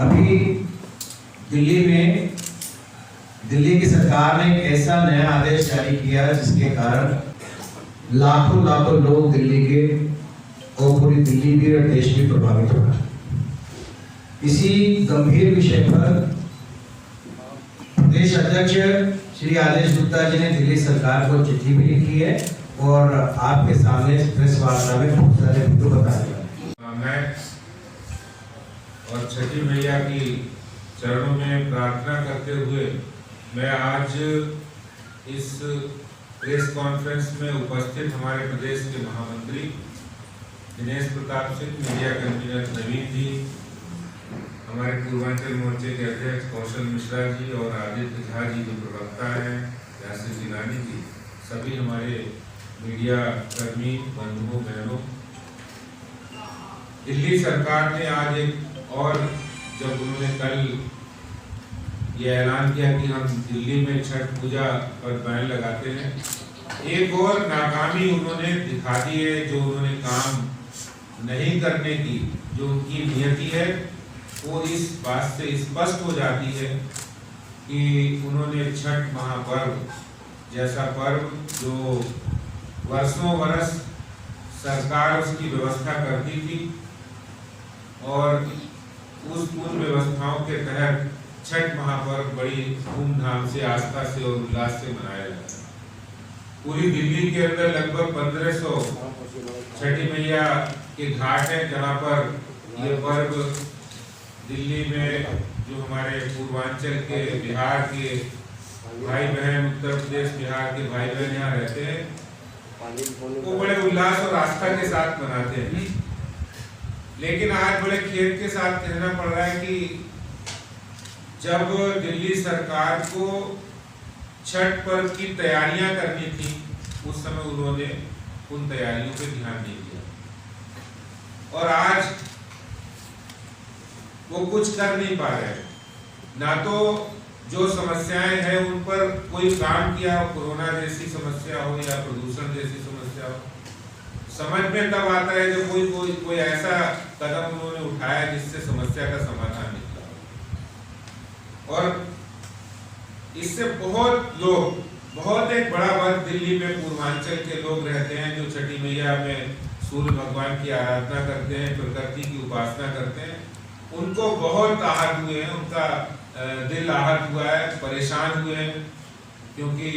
अभी दिल्ली में दिल्ली की सरकार ने एक ऐसा नया आदेश जारी किया जिसके कारण लाखों लाखों लोग दिल्ली के और पूरी दिल्ली भी और देश भी प्रभावित हो रहा है। इसी गंभीर विषय पर प्रदेश अध्यक्ष श्री आदेश गुप्ता जी ने दिल्ली सरकार को चिट्ठी भी लिखी है और आपके सामने प्रेस वार्ता में बहुत सारे मुद्दे बताए। मैं और छठी मैया की चरणों में प्रार्थना करते हुए मैं आज इस प्रेस कॉन्फ्रेंस में उपस्थित हमारे प्रदेश के महामंत्री दिनेश प्रताप सिंह, मीडिया कन्वीनर नवीन जी, हमारे पूर्वांचल मोर्चे के अध्यक्ष कौशल मिश्रा जी और आदित्य झा जी जो प्रवक्ता हैं, यासिर जिलानी जी, सभी हमारे मीडिया कर्मी बंधुओं बहनों, दिल्ली सरकार ने आज एक और जब उन्होंने कल ये ऐलान किया कि हम दिल्ली में छठ पूजा पर बैन लगाते हैं, एक और नाकामी उन्होंने दिखा दी है। जो उन्होंने काम नहीं करने की जो उनकी नियति है वो इस बात से स्पष्ट हो जाती है कि उन्होंने छठ महापर्व जैसा पर्व जो वर्षों वर्ष सरकार उसकी व्यवस्था करती थी और उन व्यवस्थाओं के तहत छठ महापर्व बड़ी धूमधाम से, आस्था से और उल्लास से मनाया जाता है। पूरी दिल्ली के अंदर लगभग 1500 छठी मैया के घाट हैं जहाँ पर ये पर्व दिल्ली में जो हमारे पूर्वांचल के, बिहार के भाई बहन, उत्तर प्रदेश बिहार के भाई बहन यहाँ रहते हैं वो बड़े उल्लास और आस्था के साथ मनाते हैं। लेकिन आज बड़े खेद के साथ कहना पड़ रहा है कि जब दिल्ली सरकार को छठ पर्व की तैयारियां करनी थी उस समय उन्होंने उन तैयारियों पे ध्यान नहीं दिया और आज वो कुछ कर नहीं पा रहे हैं। ना तो जो समस्याएं हैं उन पर कोई काम किया हो, कोरोना जैसी समस्या हो या प्रदूषण जैसी समस्या हो, समझ में तब आता है जब कोई ऐसा कदम उन्होंने उठाया जिससे समस्या का समाधान निकला। और इससे बहुत एक बड़ा वर्ग दिल्ली में पूर्वांचल के लोग रहते हैं जो छठी मैया में सूर्य भगवान की आराधना करते हैं, प्रकृति की उपासना करते हैं। उनको बहुत आहत हुए हैं, उनका दिल आहत हुआ है, परेशान हुए हैं, क्योंकि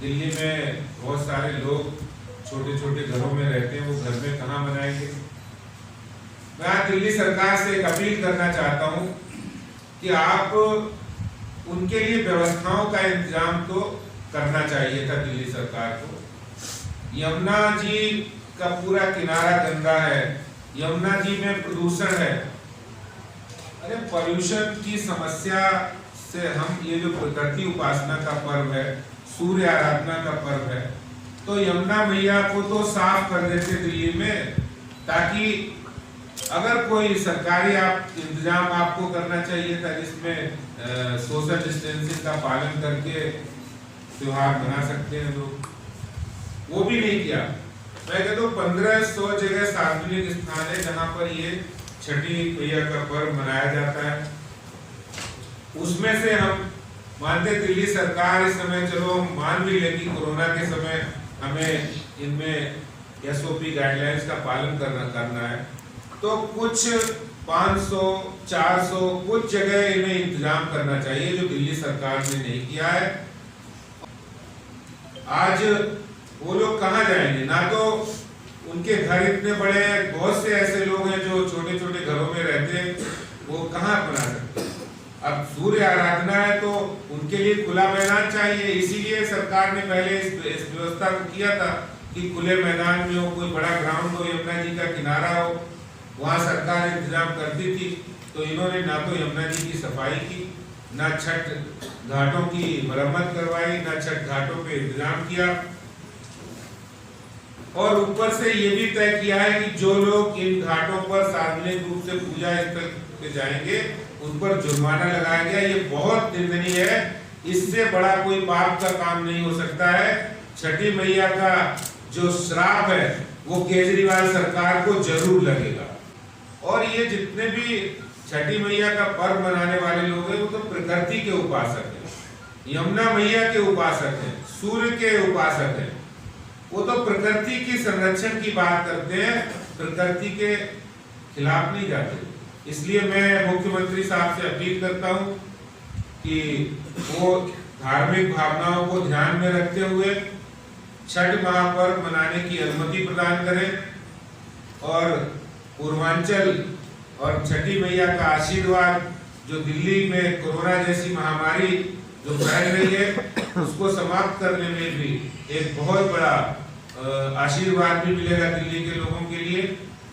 दिल्ली में बहुत सारे लोग छोटे छोटे घरों में रहते हैं, वो घर में कहाँ मनाएंगे। मैं आज दिल्ली सरकार से एक अपील करना चाहता हूँ कि आप उनके लिए व्यवस्थाओं का इंतजाम तो करना चाहिए था दिल्ली सरकार को। यमुना जी का पूरा किनारा गंदा है, यमुना जी में प्रदूषण है। अरे पॉल्यूशन की समस्या से हम ये जो प्रकृति उपासना का पर्व है, सूर्य आराधना का पर्व है, तो यमुना मैया को तो साफ कर देते दिल्ली में, ताकि अगर कोई सरकारी इंतजाम आपको करना चाहिए था जिसमें सोशल डिस्टेंसिंग का पालन करके त्योहार मना सकते हैं लोग, वो भी नहीं किया। मैं कहता हूँ 1500 जगह सार्वजनिक स्थान है जहाँ पर ये छठी मैया का पर्व मनाया जाता है। उसमें से हम मानते दिल्ली सरकार इस समय, चलो हम मान भी लें कि कोरोना के समय हमें इनमें SOP गाइडलाइंस का पालन करना है, तो कुछ 500, 400 कुछ जगह इन्हें इंतजाम करना चाहिए जो दिल्ली सरकार ने नहीं किया है। आज वो लोग कहाँ जाएंगे? ना तो उनके घर इतने बड़े हैं, बहुत से ऐसे लोग हैं जो छोटे छोटे घरों में रहते हैं, वो कहाँ बना सकते हैं। अब सूर्य आराधना है तो उनके लिए खुला मैदान चाहिए, इसीलिए सरकार ने पहले इस व्यवस्था को किया था कि खुले मैदान में हो, कोई बड़ा ग्राउंड हो, यमुना जी का किनारा हो, वहाँ सरकार इंतजाम करती थी। तो इन्होंने ना तो यमुना जी की सफाई की, ना छठ घाटों की मरम्मत करवाई, ना छठ घाटों पे इंतजाम किया, और ऊपर से ये भी तय किया है कि जो लोग इन घाटों पर सार्वजनिक रूप से पूजा स्थल पे जाएंगे उन पर जुर्माना लगाया गया। ये बहुत निंदनीय है, इससे बड़ा कोई पाप का काम नहीं हो सकता है। छठी मैया का जो श्राप है वो केजरीवाल सरकार को जरूर लगेगा। और ये जितने भी छठी मैया का पर्व मनाने वाले लोग हैं वो तो प्रकृति के उपासक हैं, यमुना मैया के उपासक हैं, सूर्य के उपासक हैं। वो तो प्रकृति की संरक्षण की बात करते हैं, प्रकृति के खिलाफ नहीं जाते। इसलिए मैं मुख्यमंत्री साहब से अपील करता हूँ कि वो धार्मिक भावनाओं को ध्यान में रखते हुए छठ महापर्व मनाने की अनुमति प्रदान करें और पूर्वांचल और छठी मैया का आशीर्वाद जो दिल्ली में कोरोना जैसी महामारी जो फैल रही है उसको समाप्त करने में भी एक बहुत बड़ा आशीर्वाद भी मिलेगा दिल्ली के लोगों के लिए।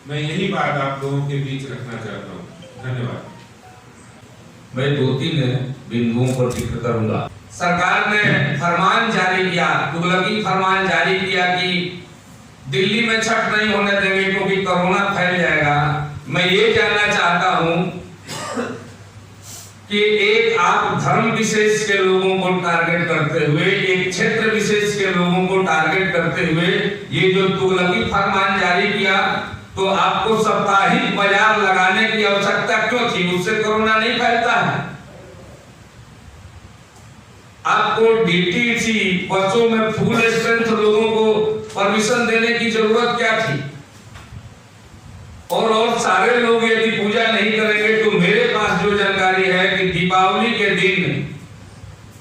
मैं यही बात आप लोगों के बीच रखना चाहता हूँ। धन्यवाद। मैं 2-3 बिंदुओं पर जिक्र करूंगा। सरकार ने फरमान जारी किया, तुगलकी फरमान जारी किया कि दिल्ली में छठ नहीं होने देंगे क्योंकि कोरोना फैल जाएगा। मैं ये जानना चाहता हूं कि एक आप धर्म विशेष के लोगों को टारगेट करते हुए, एक क्षेत्र विशेष के लोगों को टारगेट करते हुए ये जो तुगलकी फरमान जारी किया, तो आपको साप्ताहिक बाजार लगाने की आवश्यकता क्यों थी? उससे कोरोना नहीं फैलता है। आपको डीटीसी बसों में फुल स्ट्रेंथ लोगों को परमिशन देने की जरूरत क्या थी? और सारे लोग यदि पूजा नहीं करेंगे तो मेरे पास जो जानकारी है कि दीपावली के दिन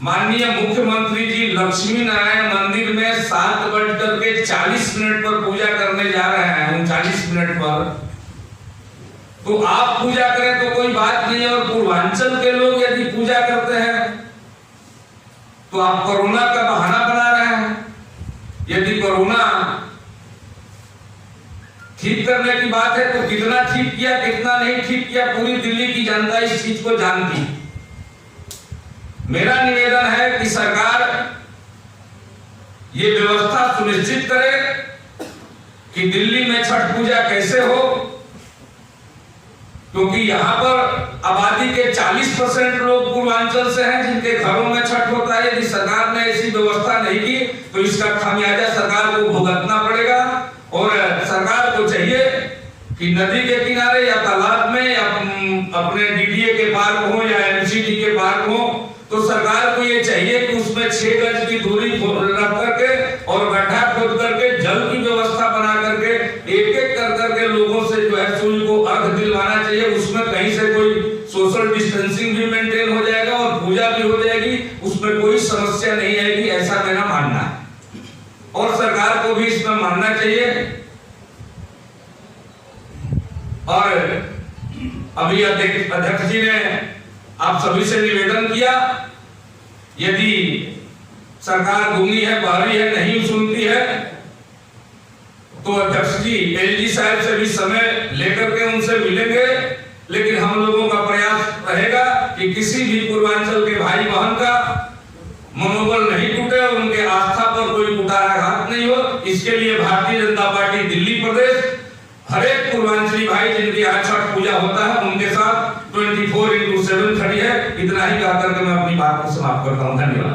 माननीय मुख्यमंत्री जी लक्ष्मी नारायण मंदिर में 7:40 पर पूजा करने जा रहे हैं, 39 मिनट पर। तो आप पूजा करें तो कोई बात नहीं है, और पूर्वांचल के लोग यदि पूजा करते हैं तो आप कोरोना का बहाना बना रहे हैं। यदि कोरोना ठीक करने की बात है तो कितना ठीक किया, कितना नहीं ठीक किया, पूरी दिल्ली की जनता इस चीज को जानती। मेरा निवेदन है कि सरकार ये व्यवस्था सुनिश्चित करे कि दिल्ली में छठ पूजा कैसे हो, क्योंकि यहाँ पर आबादी के 40% लोग पूर्वांचल से हैं जिनके घरों में छठ होता है। यदि सरकार ने ऐसी व्यवस्था नहीं की तो इसका खामियाजा सरकार को भुगतना पड़ेगा। और सरकार को चाहिए कि नदी के किनारे या तालाब में या अपने डीडीए के पार्क हो या एमसीडी के पार्क हो, तो सरकार को ये चाहिए कि उसमें 6 गज की दूरी रख करके और गड्ढा खोद करके जल की व्यवस्था बना करके एक-एक करके लोगों से जो है सूर्य को अर्घ दिलवाना चाहिए। उसमें कहीं से कोई सोशल डिस्टेंसिंग भी मेंटेन हो जाएगा और पूजा भी हो जाएगी, उसमें कोई समस्या नहीं आएगी, ऐसा मेरा मानना है। और सरकार को भी इसमें मानना चाहिए। और अभी अध्यक्ष जी ने आप सभी से निवेदन किया, यदि सरकार गूंगी है, बहरी है, नहीं सुनती है, तो अध्यक्ष जी एलजी साहब से भी समय लेकर के उनसे मिलेंगे। लेकिन हम लोगों का प्रयास रहेगा कि किसी भी पूर्वांचल के भाई बहन का मनोबल नहीं टूटे और उनके आस्था पर कोई कुठाराघात नहीं हो। इसके लिए भारतीय जनता पार्टी दिल्ली प्रदेश हर एक पूर्वांचली भाई जिनके यहाँ छठ पूजा होता है उनके साथ 24/7 खड़ी है। इतना ही कहकर के मैं अपनी बात को समाप्त करता हूँ। धन्यवाद।